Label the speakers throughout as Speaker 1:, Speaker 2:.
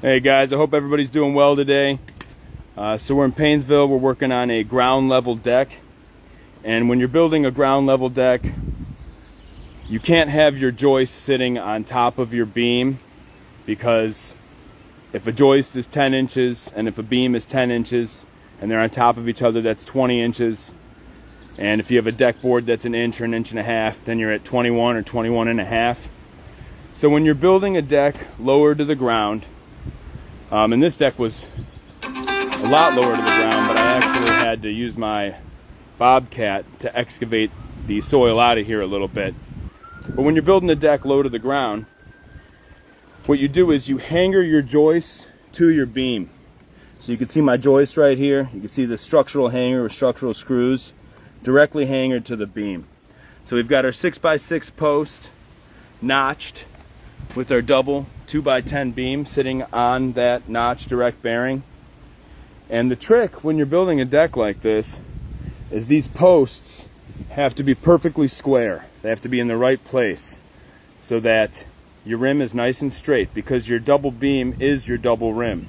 Speaker 1: Hey guys, I hope everybody's doing well today. So we're in Paynesville. We're working on a ground level deck. And when you're building a ground level deck, you can't have your joist sitting on top of your beam, because if a joist is 10 inches and if a beam is 10 inches and they're on top of each other, that's 20 inches. And if you have a deck board that's an inch or an inch and a half, then you're at 21 or 21 and a half. So when you're building a deck lower to the ground, and this deck was a lot lower to the ground, but I actually had to use my bobcat to excavate the soil out of here a little bit. But when you're building a deck low to the ground, what you do is you hanger your joists to your beam. So you can see my joist right here. You can see the structural hanger with structural screws directly hangered to the beam. So we've got our 6x6 post notched with our double 2x10 beam sitting on that notch direct bearing. And the trick when you're building a deck like this is these posts have to be perfectly square. They have to be in the right place so that your rim is nice and straight, because your double beam is your double rim.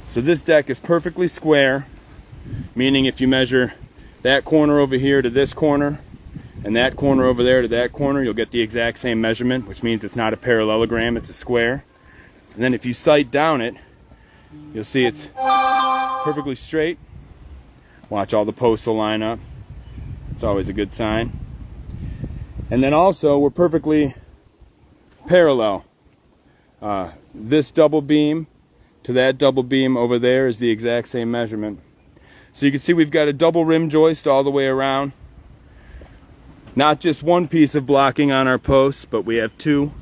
Speaker 1: So this deck is perfectly square, meaning if you measure that corner over here to this corner and that corner over there to that corner, you'll get the exact same measurement, which means it's not a parallelogram, it's a square. And then if you sight down it, you'll see it's perfectly straight. Watch, all the posts will line up. It's always a good sign. And then also, we're perfectly parallel. This double beam to that double beam over there is the exact same measurement. So you can see we've got a double rim joist all the way around. Not just one piece of blocking on our posts, but we have two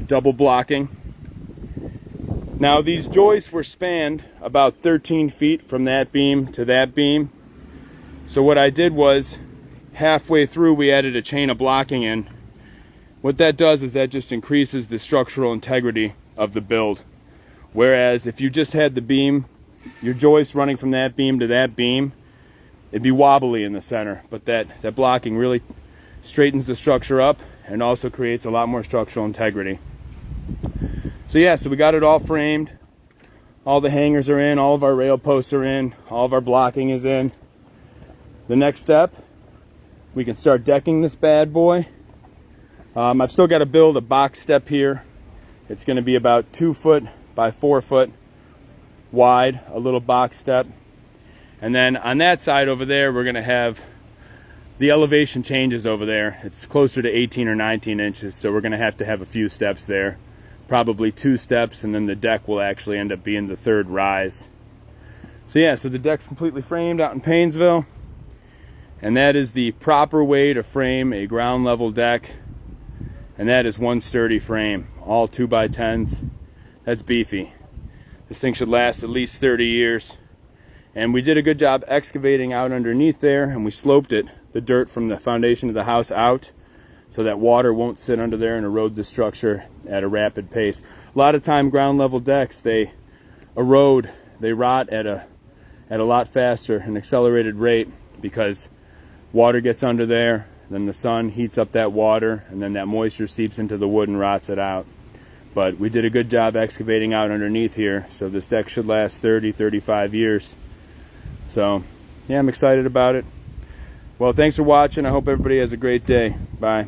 Speaker 1: double blocking. Now these joists were spanned about 13 feet from that beam to that beam. So what I did was, halfway through we added a chain of blocking in. What that does is that just increases the structural integrity of the build. Whereas if you just had the beam, your joist running from that beam to that beam, it'd be wobbly in the center. But that blocking really straightens the structure up and also creates a lot more structural integrity. So yeah, so we got it all framed. All the hangers are in, all of our rail posts are in, all of our blocking is in. The next step, we can start decking this bad boy. I've still got to build a box step here. It's going to be about 2 foot by 4 foot wide, a little box step. And then on that side over there, we're going to have the elevation changes over there. It's closer to 18 or 19 inches, so we're going to have a few steps there. Probably 2 steps, and then the deck will actually end up being the third rise. So yeah, so the deck's completely framed out in Paynesville. And that is the proper way to frame a ground level deck. And that is one sturdy frame, all 2x10s. That's beefy. This thing should last at least 30 years. And we did a good job excavating out underneath there, and we sloped it, the dirt from the foundation of the house out, so that water won't sit under there and erode the structure at a rapid pace. A lot of time ground level decks, they erode, they rot at a lot faster, an accelerated rate, because water gets under there, then the sun heats up that water, and then that moisture seeps into the wood and rots it out. But we did a good job excavating out underneath here, so this deck should last 30, 35 years. So yeah, I'm excited about it. Well, thanks for watching. I hope everybody has a great day. Bye.